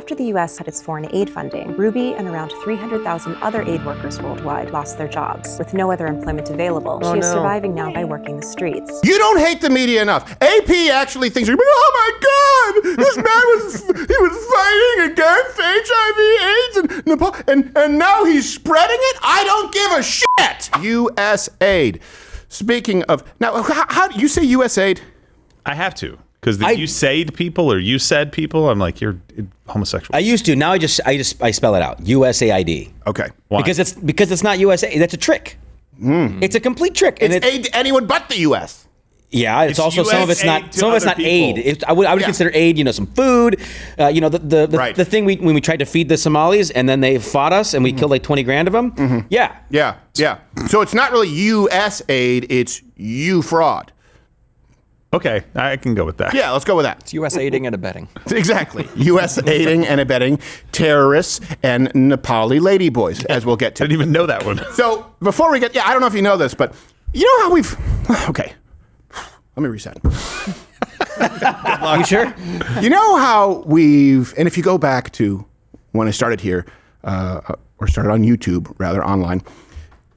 After the U.S. cut its foreign aid funding, Ruby and around 300,000 other aid workers worldwide lost their jobs. With no other employment available, she is surviving now by working the streets. You don't hate the media enough. AP actually thinks, oh my God, this man was fighting against HIV/AIDS and Nepal, and now he's spreading it? I don't give a shit. USAID. Speaking of, now, how do you say USAID? I have to. Because the USAID people or you said people, I'm like, you're homosexual. I used to. Now I spell it out. USAID. Okay. Why? Because it's not USA. That's a trick. It's a complete trick. It's aid to anyone but the U.S. Yeah, it's also US some of it's not aid. I would consider aid, some food. The thing when we tried to feed the Somalis and then they fought us and we killed like 20 grand of them. Mm-hmm. Yeah. So it's not really USAID. It's you fraud. Okay, I can go with that. Yeah, let's go with that. It's U.S. aiding and abetting. Exactly. U.S. aiding and abetting terrorists and Nepali ladyboys, as we'll get to. I didn't even know that one. So before we get, I don't know if you know this, but you know how okay, let me reset. You sure? You know how and if you go back to when I started here, or started on YouTube, rather online,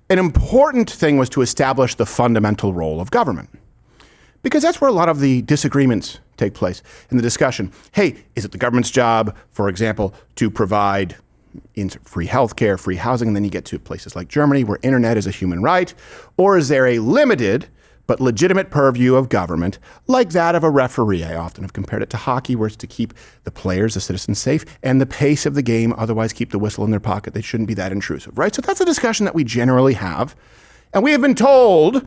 an important thing was to establish the fundamental role of government. Because that's where a lot of the disagreements take place in the discussion. Hey, is it the government's job, for example, to provide free healthcare, free housing, and then you get to places like Germany where internet is a human right? Or is there a limited but legitimate purview of government like that of a referee? I often have compared it to hockey, where it's to keep the players, the citizens safe, and the pace of the game, otherwise keep the whistle in their pocket. They shouldn't be that intrusive, right? So that's a discussion that we generally have. And we have been told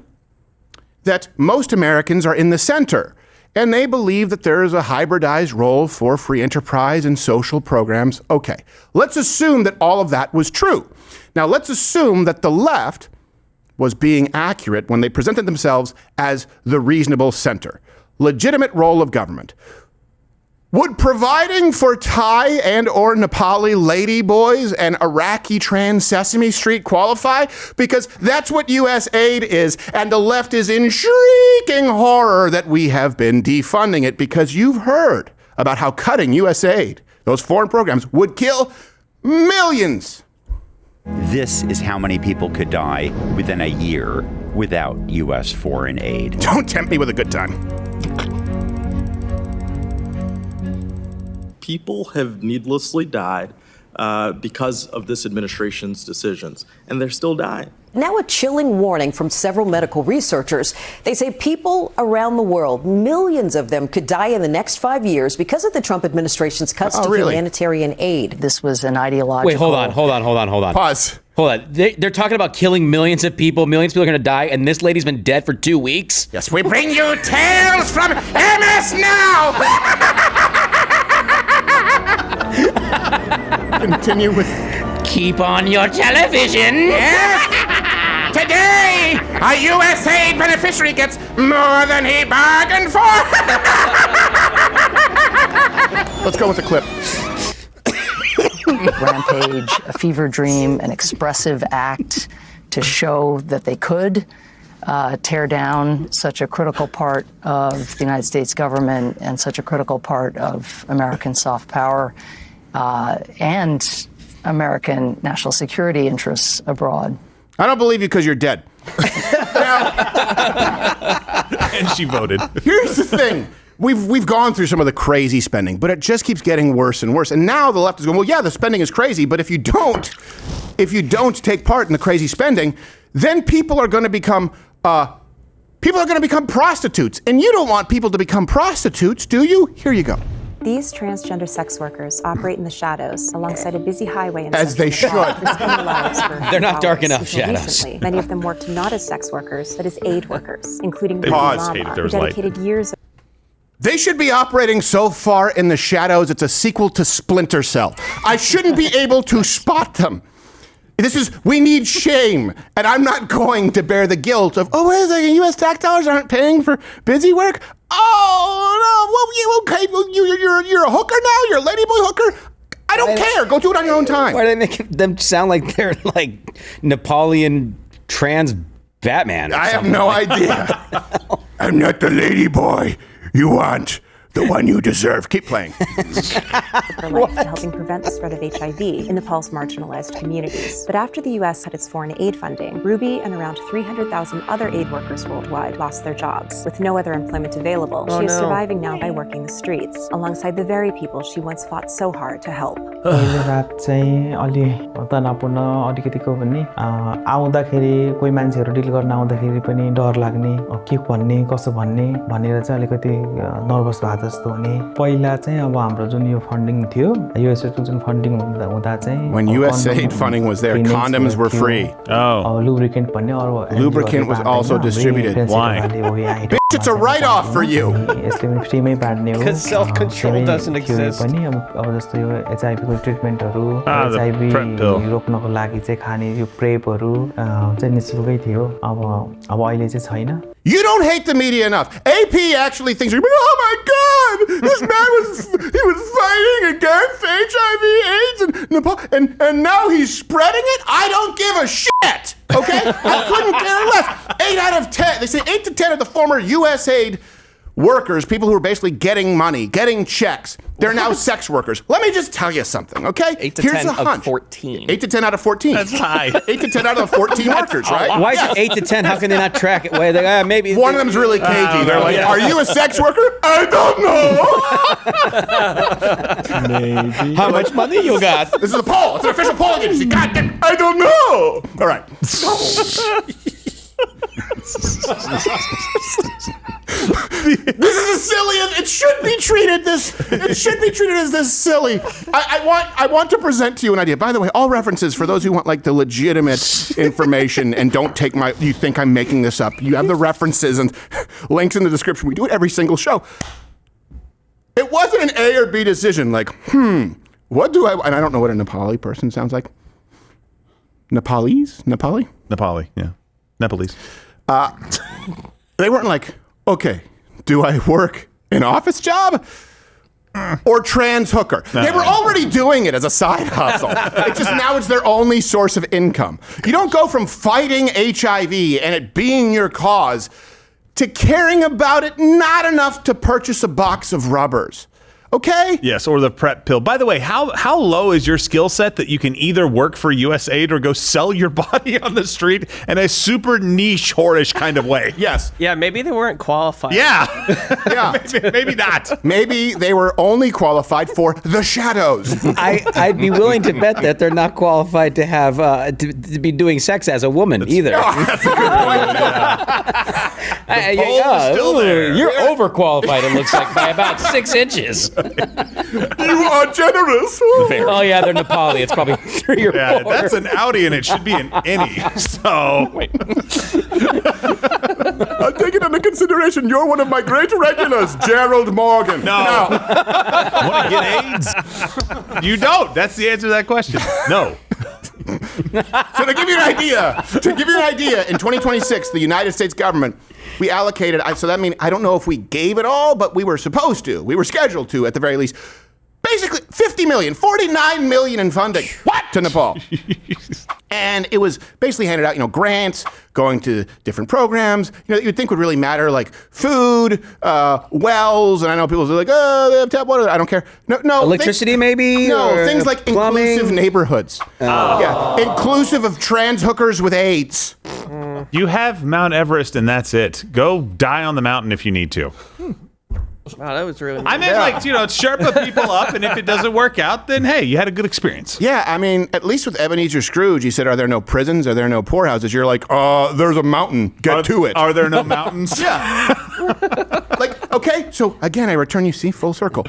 that most Americans are in the center, and they believe that there is a hybridized role for free enterprise and social programs. Okay, let's assume that all of that was true. Now, let's assume that the left was being accurate when they presented themselves as the reasonable center. Legitimate role of government. Would providing for Thai and or Nepali ladyboys and Iraqi trans Sesame Street qualify? Because that's what USAID is, and the left is in shrieking horror that we have been defunding it, because you've heard about how cutting USAID, those foreign programs, would kill millions. This is how many people could die within a year without U.S. foreign aid. Don't tempt me with a good time. People have needlessly died because of this administration's decisions, and they're still dying. Now a chilling warning from several medical researchers. They say people around the world, millions of them, could die in the next 5 years because of the Trump administration's cuts to humanitarian aid. This was an ideological... Wait, hold on. Pause. Hold on. They're talking about killing millions of people. Millions of people are going to die, and this lady's been dead for 2 weeks? Yes, we bring you tales from MS Now! Continue with... Keep on your television. Yes. Today, a USAID beneficiary gets more than he bargained for. Let's go with the clip. Rampage, a fever dream, an expressive act to show that they could tear down such a critical part of the United States government and such a critical part of American soft power and American national security interests abroad. I don't believe you because you're dead. And she voted. Here's the thing. We've gone through some of the crazy spending, but it just keeps getting worse and worse. And now the left is going, well, yeah, the spending is crazy, but if you don't take part in the crazy spending, then people are going to become prostitutes. And you don't want people to become prostitutes, do you? Here you go. These transgender sex workers operate in the shadows alongside a busy highway in as they should. They're not dark enough shadows. Recently, many of them worked not as sex workers, but as aid workers, including Pause. Mama, who dedicated years. They should be operating so far in the shadows, it's a sequel to Splinter Cell. I shouldn't be able to spot them. We need shame, and I'm not going to bear the guilt of, oh, wait a second, U.S. tax dollars aren't paying for busy work? Oh, no, well, you're a hooker now? You're a ladyboy hooker? I don't care. Go do it on your own time. Why do they make them sound like they're like Nepalian trans Batman? I have no idea. I'm not the ladyboy you want, The one you deserve. Keep playing. For life to helping prevent the spread of HIV in Nepal's marginalized communities. But after the U.S. cut its foreign aid funding, Ruby and around 300,000 other aid workers worldwide lost their jobs. With no other employment available, she is surviving now by working the streets, alongside the very people she once fought so hard to help. पहिलो रात चाहिँ अलि तनावपूर्ण अलिकतिको भन्ने आउँदाखेरि कोही मान्छेहरू dill गर्न आउँदाखेरि पनि डर लाग्ने के भन्ने कसो भन्ने भनेर चाहिँ अलिकति नर्भस भए जस्तो हुने पहिला चाहिँ अब हाम्रो जुन यो फन्डिङ थियो USAID जुन फन्डिङ हुँदा चाहिँ when USAID funding was there, condoms were free. lubricant भन्ने अरु lubricant was also distributed. Why? Bitch, it's a write-off for you. यसले पनि फ्रीमै बाँड्ने हो Because self-control doesn't exist. पनि अब जस्तो यो HIV को ट्रिटमेन्टहरु HIV रोक्नको लागि चाहिँ खाने यो प्रेपहरु चाहिँ निशुल्कै थियो अब अहिले चाहिँ छैन. You don't hate the media enough. AP actually thinks, oh my God, this man was fighting against HIV/AIDS in Nepal, and now he's spreading it. I don't give a shit. Okay, I couldn't care less. 8 out of 10. They say 8 to 10 of the former USAID workers, people who are basically getting money, getting checks, they're now sex workers. Let me just tell you something, okay? 8 to Here's 10 a hunch. of 14. 8 to 10 out of 14. That's high. 8 to 10 out of 14 workers, right? Why is it 8 to 10? How can they not track it? Wait, maybe one of them's really cagey. They're like, "Are you a sex worker?" I don't know. Maybe. How much money you got? This is a poll. It's an official poll agency. God damn, I don't know. All right. This is as silly as it should be treated. It should be treated as this silly. I want to present to you an idea. By the way, all references for those who want like the legitimate information and don't take you think I'm making this up. You have the references and links in the description. We do it every single show. It wasn't an A or B decision. Like, what do I? And I don't know what a Nepali person sounds like. Nepali, yeah. Nepalese. They weren't like, okay, do I work an office job or trans hooker? They were already doing it as a side hustle. Now it's their only source of income. You don't go from fighting HIV and it being your cause to caring about it not enough to purchase a box of rubbers. Okay? Yes, or the PrEP pill. By the way, how low is your skill set that you can either work for USAID or go sell your body on the street in a super niche, whorish kind of way? Yes. Yeah, maybe they weren't qualified. Yeah. maybe not. Maybe they were only qualified for the shadows. I'd be willing to bet that they're not qualified to have to be doing sex as a woman either. That's a good point. The poll is still there. You're overqualified, it looks like, by about 6 inches. You are generous. Oh yeah, they're Nepali. It's probably 3 or 4. That's an Audi and it should be an innie. So I'll take it into consideration. You're one of my great regulars, Gerald Morgan. No. Want to get AIDS? You don't. That's the answer to that question. No. So to give you an idea, in 2026, the United States government, we allocated, so that means, I don't know if we gave it all, but we were supposed to. We were scheduled to, at the very least. Basically, 50 million, 49 million in funding to Nepal. And it was basically handed out, grants going to different programs, that you'd think would really matter, like food, wells, and I know people are like, oh, they have tap water. I don't care. No. Electricity, maybe? No, things like plumbing? Inclusive neighborhoods. Yeah, inclusive of trans hookers with AIDS. You have Mount Everest and that's it. Go die on the mountain if you need to. Wow, that was really. I meant Sherpa people up, and if it doesn't work out, then hey, you had a good experience. Yeah, I mean, at least with Ebenezer Scrooge, he said, "Are there no prisons? Are there no poorhouses?" You're like, there's a mountain. Get to it. Are there no mountains? Yeah. Okay, so again, I return you, full circle.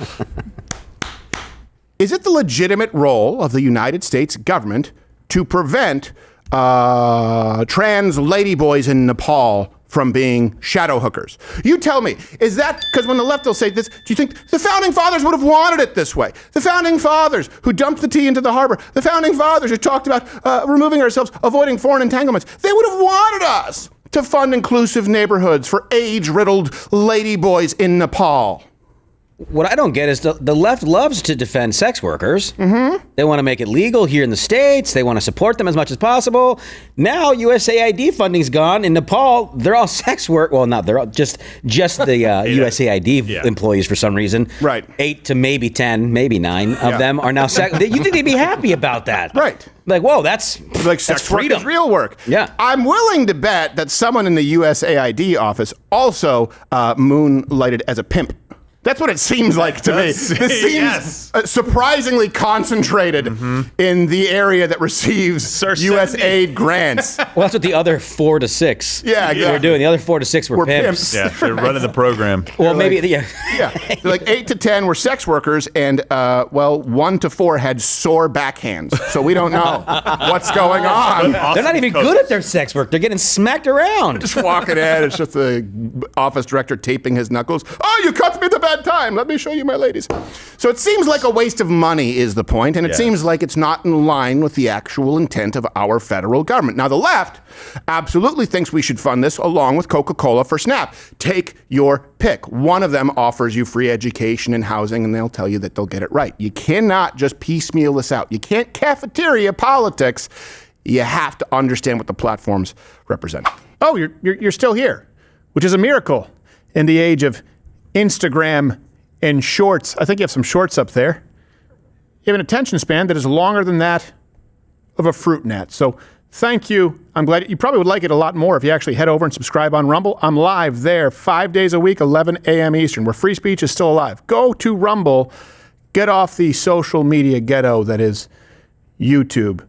Is it the legitimate role of the United States government to prevent trans ladyboys in Nepal from being shadow hookers? You tell me, is that, because when the left will say this, do you think the founding fathers would have wanted it this way? The founding fathers who dumped the tea into the harbor, the founding fathers who talked about removing ourselves, avoiding foreign entanglements, they would have wanted us to fund inclusive neighborhoods for age-riddled ladyboys in Nepal. What I don't get is the left loves to defend sex workers. Mm-hmm. They want to make it legal here in the States. They want to support them as much as possible. Now USAID funding's gone. In Nepal, they're all sex work. Well, not they're all just the USAID employees for some reason. Right. 8 to maybe 10, maybe 9 of them are now sex. You think they'd be happy about that? Right. Like, whoa, that's sex freedom. work is real work. Yeah. I'm willing to bet that someone in the USAID office also moonlighted as a pimp. That's what it seems like to me. This seems surprisingly concentrated in the area that receives U.S. aid grants. Well, that's what the other 4 to 6 were doing. The other 4 to 6 were pimps. Yeah, they're running the program. Well, maybe, They're like 8 to 10 were sex workers, and 1 to 4 had sore backhands. So we don't know what's going on. They're not even good at their sex work. They're getting smacked around. Just walking in, it's just the office director taping his knuckles. Oh, you cut me the bad time. Let me show you my ladies. So it seems like a waste of money is the point, and it seems like it's not in line with the actual intent of our federal government. Now, the left absolutely thinks we should fund this along with Coca-Cola for SNAP. Take your pick. One of them offers you free education and housing, and they'll tell you that they'll get it right. You cannot just piecemeal this out. You can't cafeteria politics. You have to understand what the platforms represent. Oh, you're still here, which is a miracle in the age of Instagram and shorts. I think you have some shorts up there. You have an attention span that is longer than that of a fruit gnat. So thank you. I'm glad you probably would like it a lot more if you actually head over and subscribe on Rumble. I'm live there 5 days a week, 11 a.m. Eastern, where free speech is still alive. Go to Rumble. Get off the social media ghetto that is YouTube,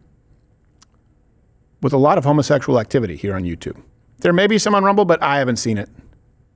with a lot of homosexual activity here on YouTube. There may be some on Rumble, but I haven't seen it.